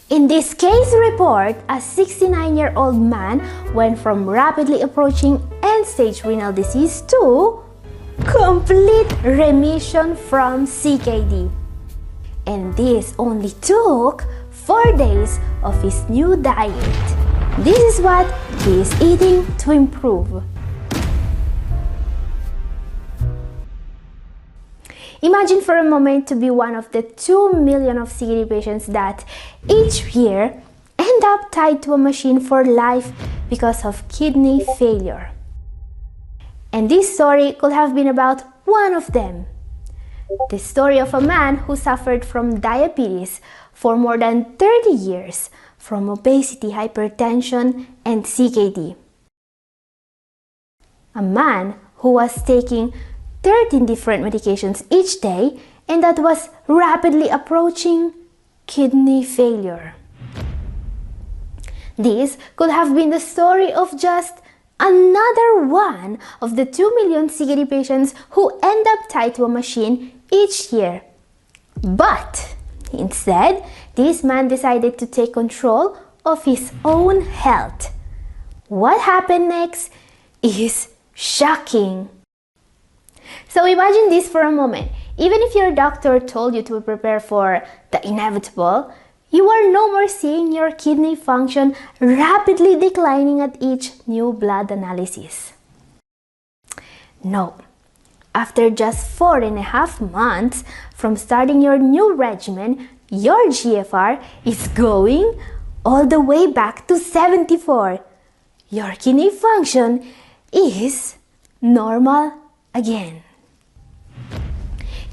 In this case report, a 69-year-old man went from rapidly approaching end-stage renal disease to complete remission from CKD. And this only took 4 days of his new diet. This is what he is eating to improve. Imagine for a moment to be one of the 2 million of CKD patients that each year end up tied to a machine for life because of kidney failure. And this story could have been about one of them. The story of a man who suffered from diabetes for more than 30 years, from obesity, hypertension, and CKD. A man who was taking 13 different medications each day and that was rapidly approaching kidney failure. This could have been the story of just another one of the 2 million CKD patients who end up tied to a machine each year. But instead, this man decided to take control of his own health. What happened next is shocking. So imagine this for a moment. Even if your doctor told you to prepare for the inevitable, you are no more seeing your kidney function rapidly declining at each new blood analysis. No. After just 4.5 months from starting your new regimen, your GFR is going all the way back to 74. Your kidney function is normal again.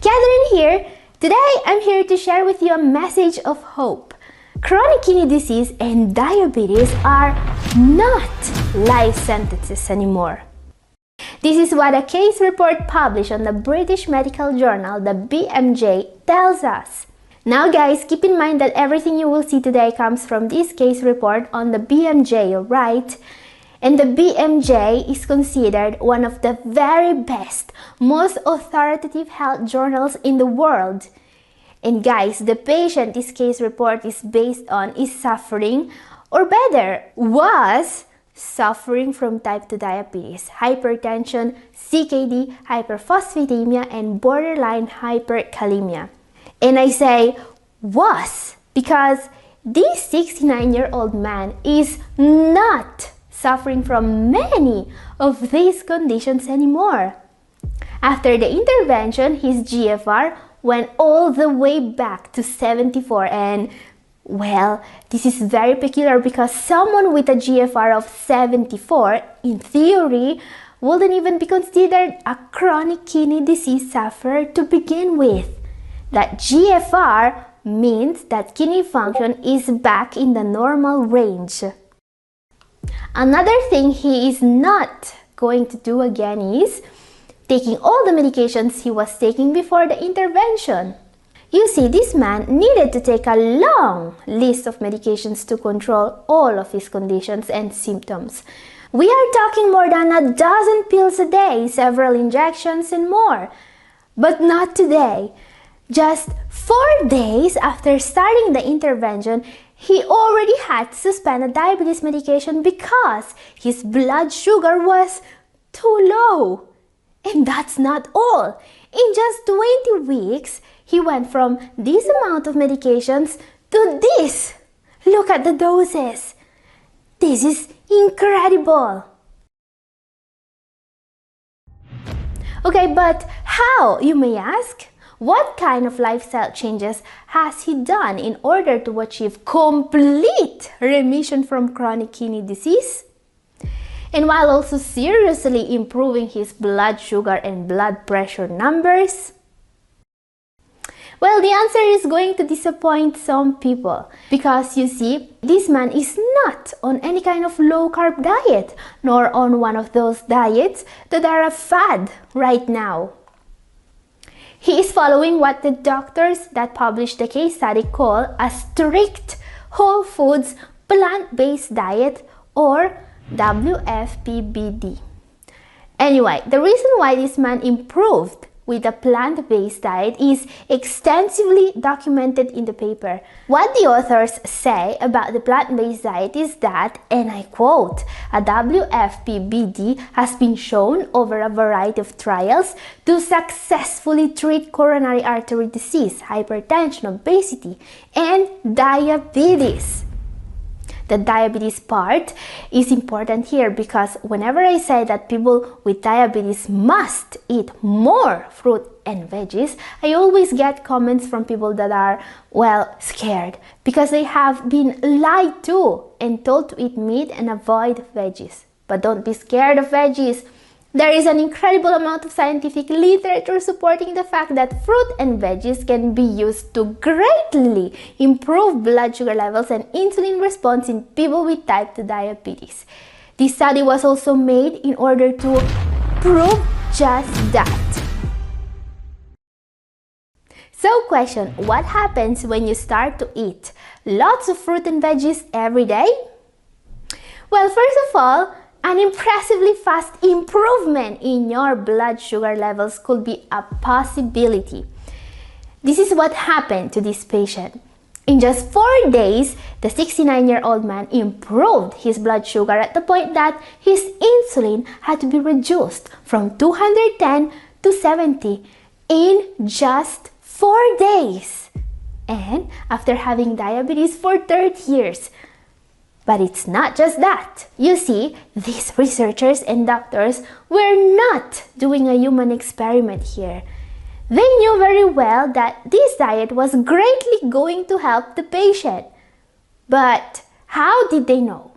Gathering here, today I'm here to share with you a message of hope. Chronic kidney disease and diabetes are not life sentences anymore. This is what a case report published on the British medical journal, the BMJ, tells us. Now guys, keep in mind that everything you will see today comes from this case report on the BMJ, alright? And the BMJ is considered one of the very best, most authoritative health journals in the world. And guys, the patient this case report is based on is suffering, or better, was suffering from type 2 diabetes, hypertension, CKD, hyperphosphatemia, and borderline hyperkalemia. And I say was because this 69-year-old man is not suffering from many of these conditions anymore. After the intervention, his GFR went all the way back to 74, and well, this is very peculiar because someone with a GFR of 74, in theory, wouldn't even be considered a chronic kidney disease sufferer to begin with. That GFR means that kidney function is back in the normal range. Another thing he is not going to do again is taking all the medications he was taking before the intervention. You see, this man needed to take a long list of medications to control all of his conditions and symptoms. We are talking more than a dozen pills a day, several injections and more. But not today. Just 4 days after starting the intervention, he already had to suspend a diabetes medication because his blood sugar was too low. And that's not all. In just 20 weeks, he went from this amount of medications to this. Look at the doses. This is incredible. Okay, but how, you may ask? What kind of lifestyle changes has he done in order to achieve complete remission from chronic kidney disease? And while also seriously improving his blood sugar and blood pressure numbers? Well, the answer is going to disappoint some people because you see, this man is not on any kind of low-carb diet, nor on one of those diets that are a fad right now. He is following what the doctors that published the case study call a strict whole foods plant-based diet, or WFPBD. Anyway, the reason why this man improved with a plant-based diet is extensively documented in the paper. What the authors say about the plant-based diet is that, and I quote, a WFPBD has been shown over a variety of trials to successfully treat coronary artery disease, hypertension, obesity, and diabetes. The diabetes part is important here because whenever I say that people with diabetes must eat more fruit and veggies, I always get comments from people that are, well, scared because they have been lied to and told to eat meat and avoid veggies. But don't be scared of veggies. There is an incredible amount of scientific literature supporting the fact that fruit and veggies can be used to greatly improve blood sugar levels and insulin response in people with type 2 diabetes. This study was also made in order to prove just that. So question, what happens when you start to eat lots of fruit and veggies every day? Well, first of all, an impressively fast improvement in your blood sugar levels could be a possibility. This is what happened to this patient. In just 4 days, the 69-year-old man improved his blood sugar at the point that his insulin had to be reduced from 210 to 70 in just 4 days. And after having diabetes for 30 years, but it's not just that. You see, these researchers and doctors were not doing a human experiment here. They knew very well that this diet was greatly going to help the patient. But how did they know?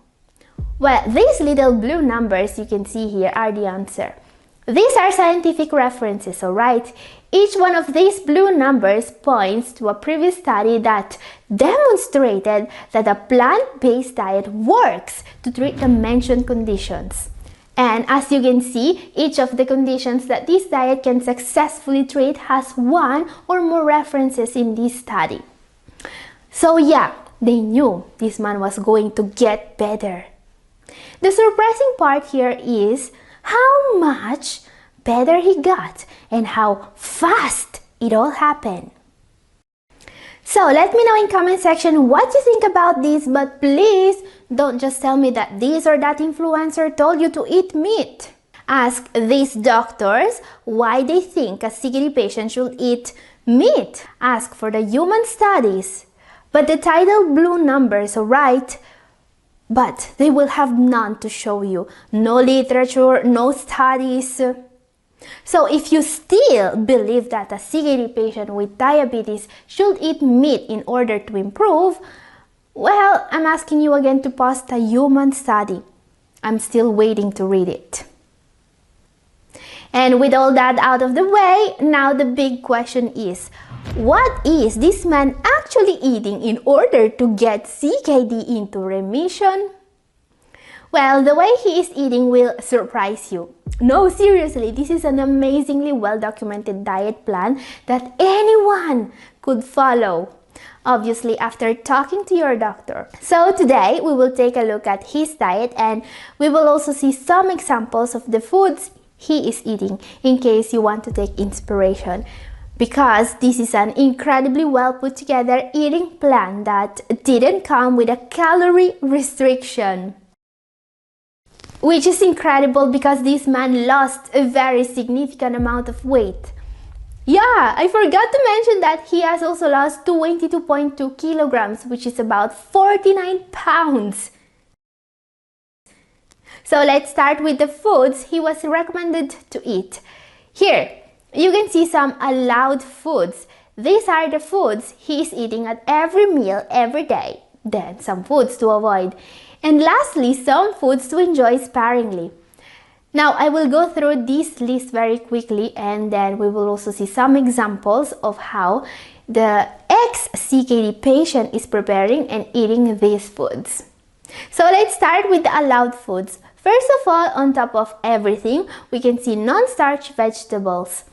Well, these little blue numbers you can see here are the answer. These are scientific references, alright? Each one of these blue numbers points to a previous study that demonstrated that a plant-based diet works to treat the mentioned conditions. And as you can see, each of the conditions that this diet can successfully treat has one or more references in this study. So yeah, they knew this man was going to get better. The surprising part here is how much better he got and how fast it all happened. So let me know in comment section what you think about this, but please don't just tell me that this or that influencer told you to eat meat. Ask these doctors why they think a CKD patient should eat meat. Ask for the human studies. But the title blue numbers, alright? But they will have none to show you. No literature, no studies. So if you still believe that a CKD patient with diabetes should eat meat in order to improve, well, I'm asking you again to post a human study. I'm still waiting to read it. And with all that out of the way, now the big question is, what is this man actually eating in order to get CKD into remission? Well, the way he is eating will surprise you. No, seriously, this is an amazingly well-documented diet plan that anyone could follow. Obviously, after talking to your doctor. So today, we will take a look at his diet and we will also see some examples of the foods he is eating in case you want to take inspiration. Because this is an incredibly well put together eating plan that didn't come with a calorie restriction. Which is incredible because this man lost a very significant amount of weight. Yeah, I forgot to mention that he has also lost 22.2 kilograms, which is about 49 pounds. So let's start with the foods he was recommended to eat. Here, you can see some allowed foods. These are the foods he is eating at every meal every day. Then some foods to avoid. And lastly, some foods to enjoy sparingly. Now, I will go through this list very quickly and then we will also see some examples of how the ex-CKD patient is preparing and eating these foods. So let's start with the allowed foods. First of all, on top of everything, we can see non-starch vegetables.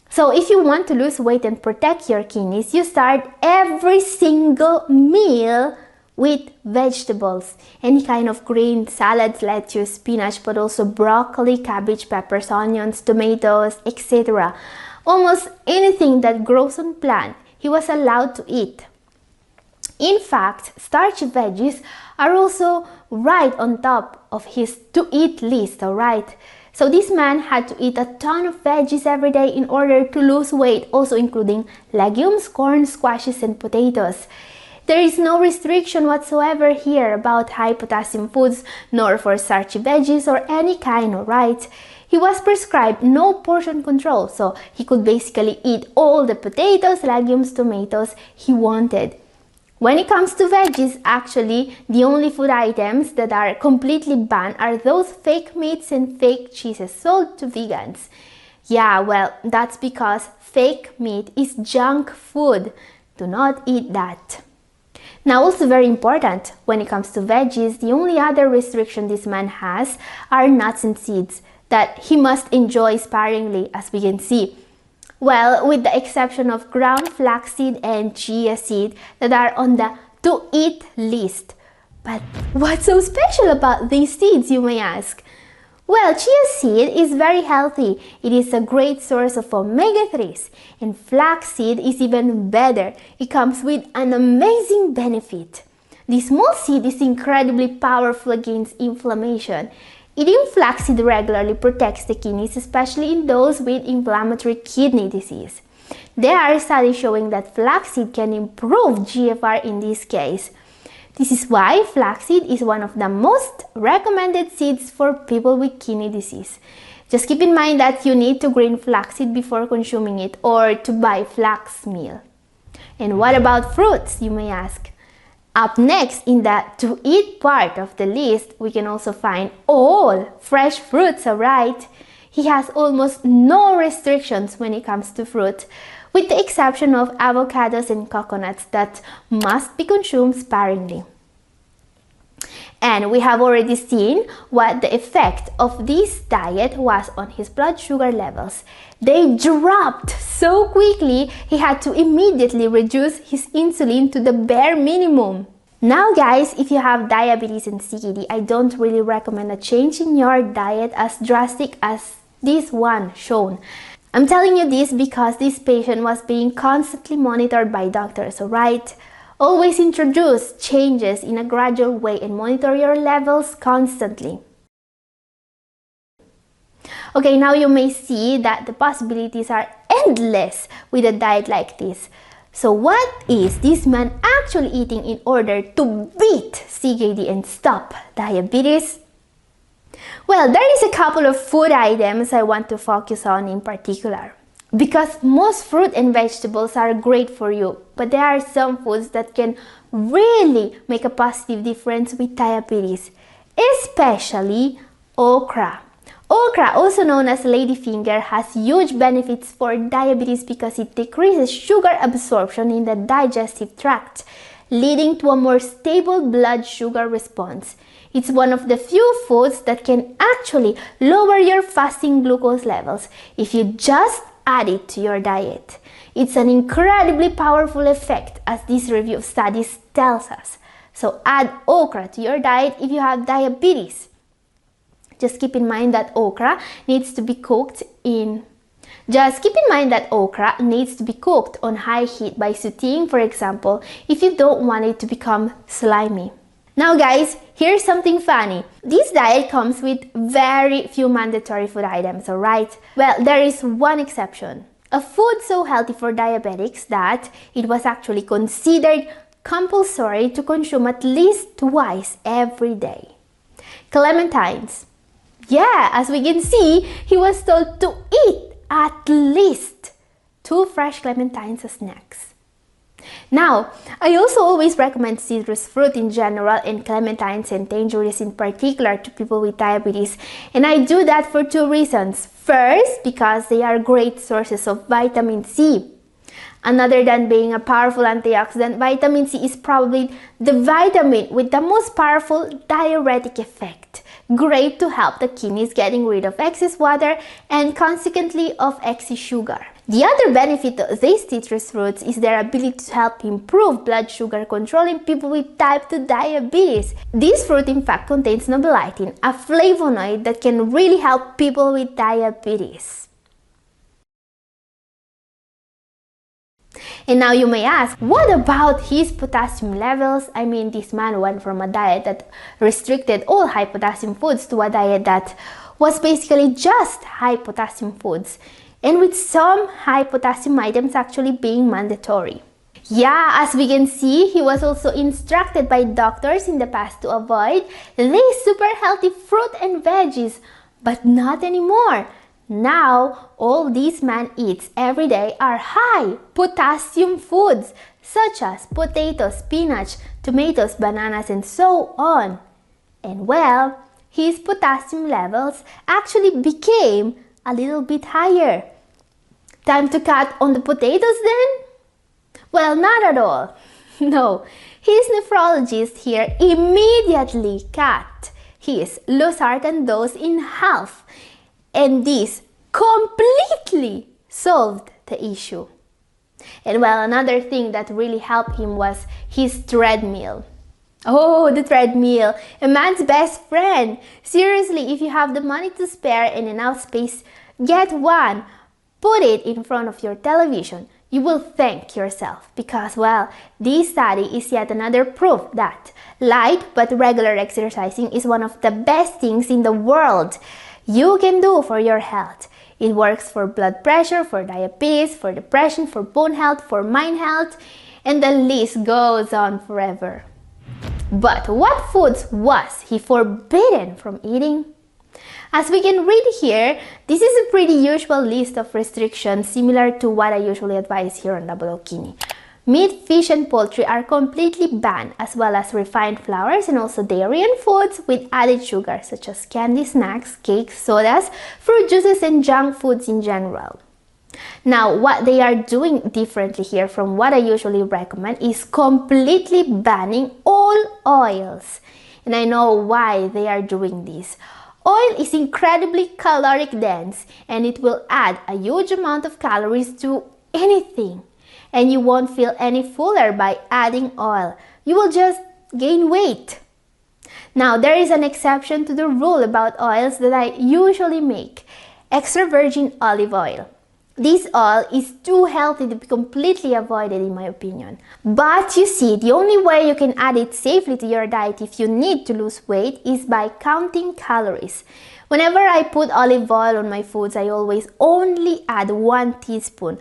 So if you want to lose weight and protect your kidneys, you start every single meal with vegetables, any kind of green, salads, lettuce, spinach, but also broccoli, cabbage, peppers, onions, tomatoes, etc. Almost anything that grows on plant, he was allowed to eat. In fact, starchy veggies are also right on top of his to-eat list, alright? So this man had to eat a ton of veggies every day in order to lose weight, also including legumes, corn, squashes, and potatoes. There is no restriction whatsoever here about high potassium foods, nor for starchy veggies or any kind, alright? He was prescribed no portion control, so he could basically eat all the potatoes, legumes, tomatoes he wanted. When it comes to veggies, actually, the only food items that are completely banned are those fake meats and fake cheeses sold to vegans. Yeah, well, that's because fake meat is junk food. Do not eat that. Now, also very important, when it comes to veggies, the only other restriction this man has are nuts and seeds that he must enjoy sparingly, as we can see. Well, with the exception of ground flaxseed and chia seed that are on the to-eat list. But what's so special about these seeds, you may ask? Well, chia seed is very healthy. It is a great source of omega-3s. And flaxseed is even better. It comes with an amazing benefit. The small seed is incredibly powerful against inflammation. Eating flaxseed regularly protects the kidneys, especially in those with inflammatory kidney disease. There are studies showing that flaxseed can improve GFR in this case. This is why flaxseed is one of the most recommended seeds for people with kidney disease. Just keep in mind that you need to grind flaxseed before consuming it or to buy flax meal. And what about fruits, you may ask? Up next, in the to-eat part of the list, we can also find all fresh fruits, alright? He has almost no restrictions when it comes to fruit, with the exception of avocados and coconuts that must be consumed sparingly. And we have already seen what the effect of this diet was on his blood sugar levels. They dropped so quickly, he had to immediately reduce his insulin to the bare minimum. Now guys, if you have diabetes and CKD, I don't really recommend a change in your diet as drastic as this one shown. I'm telling you this because this patient was being constantly monitored by doctors, alright? Always introduce changes in a gradual way and monitor your levels constantly. Okay, now you may see that the possibilities are endless with a diet like this. So what is this man actually eating in order to beat CKD and stop diabetes? Well, there is a couple of food items I want to focus on in particular. Because most fruit and vegetables are great for you, but there are some foods that can really make a positive difference with diabetes, especially okra. Okra, also known as ladyfinger, has huge benefits for diabetes because it decreases sugar absorption in the digestive tract, leading to a more stable blood sugar response. It's one of the few foods that can actually lower your fasting glucose levels if you just add it to your diet. It's an incredibly powerful effect, as this review of studies tells us. So add okra to your diet if you have diabetes. Just keep in mind that okra needs to be cooked on high heat by sauteing, for example, if you don't want it to become slimy. Now guys, here's something funny. This diet comes with very few mandatory food items, alright? Well, there is one exception. A food so healthy for diabetics that it was actually considered compulsory to consume at least twice every day. Clementines. Yeah, as we can see, he was told to eat at least 2 fresh clementines as snacks. Now, I also always recommend citrus fruit in general and clementines and tangerines in particular to people with diabetes, and I do that for 2 reasons. First, because they are great sources of vitamin C. And other than being a powerful antioxidant, vitamin C is probably the vitamin with the most powerful diuretic effect. Great to help the kidneys getting rid of excess water and consequently of excess sugar. The other benefit of these citrus fruits is their ability to help improve blood sugar control in people with type 2 diabetes. This fruit in fact contains nobiletin, a flavonoid that can really help people with diabetes. And now you may ask, what about his potassium levels? I mean, this man went from a diet that restricted all high potassium foods to a diet that was basically just high potassium foods, and with some high potassium items actually being mandatory. Yeah, as we can see, he was also instructed by doctors in the past to avoid these super healthy fruit and veggies, but not anymore. Now, all this man eats every day are high potassium foods, such as potatoes, spinach, tomatoes, bananas, and so on. And well, his potassium levels actually became a little bit higher. Time to cut on the potatoes then? Well, not at all. No, his nephrologist here immediately cut his losartan dose in half, and this completely solved the issue. And well, another thing that really helped him was his treadmill. Oh, the treadmill, a man's best friend. Seriously, if you have the money to spare and enough space, get one. Put it in front of your television. You will thank yourself because, well, this study is yet another proof that light but regular exercising is one of the best things in the world you can do for your health. It works for blood pressure, for diabetes, for depression, for bone health, for mind health, and the list goes on forever. But what foods was he forbidden from eating? As we can read here, this is a pretty usual list of restrictions similar to what I usually advise here on Double Okini. Meat, fish, and poultry are completely banned, as well as refined flours and also dairy and foods with added sugar, such as candy, snacks, cakes, sodas, fruit juices, and junk foods in general. Now, what they are doing differently here from what I usually recommend is completely banning all oils. And I know why they are doing this. Oil is incredibly caloric dense and it will add a huge amount of calories to anything. And you won't feel any fuller by adding oil. You will just gain weight. Now, there is an exception to the rule about oils that I usually make. Extra virgin olive oil. This oil is too healthy to be completely avoided in my opinion. But you see, the only way you can add it safely to your diet if you need to lose weight is by counting calories. Whenever I put olive oil on my foods, I always only add 1 teaspoon.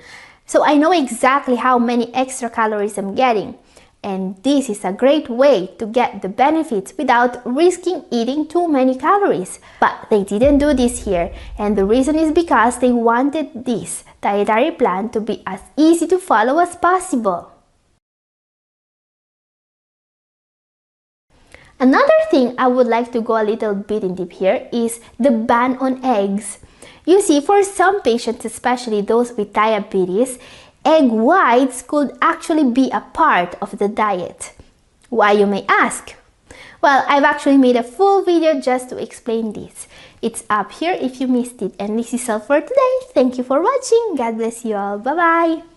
So I know exactly how many extra calories I'm getting. And this is a great way to get the benefits without risking eating too many calories. But they didn't do this here, and the reason is because they wanted this dietary plan to be as easy to follow as possible. Another thing I would like to go a little bit in deep here is the ban on eggs. You see, for some patients, especially those with diabetes, egg whites could actually be a part of the diet. Why, you may ask? Well, I've actually made a full video just to explain this. It's up here if you missed it. And this is all for today. Thank you for watching. God bless you all. Bye-bye.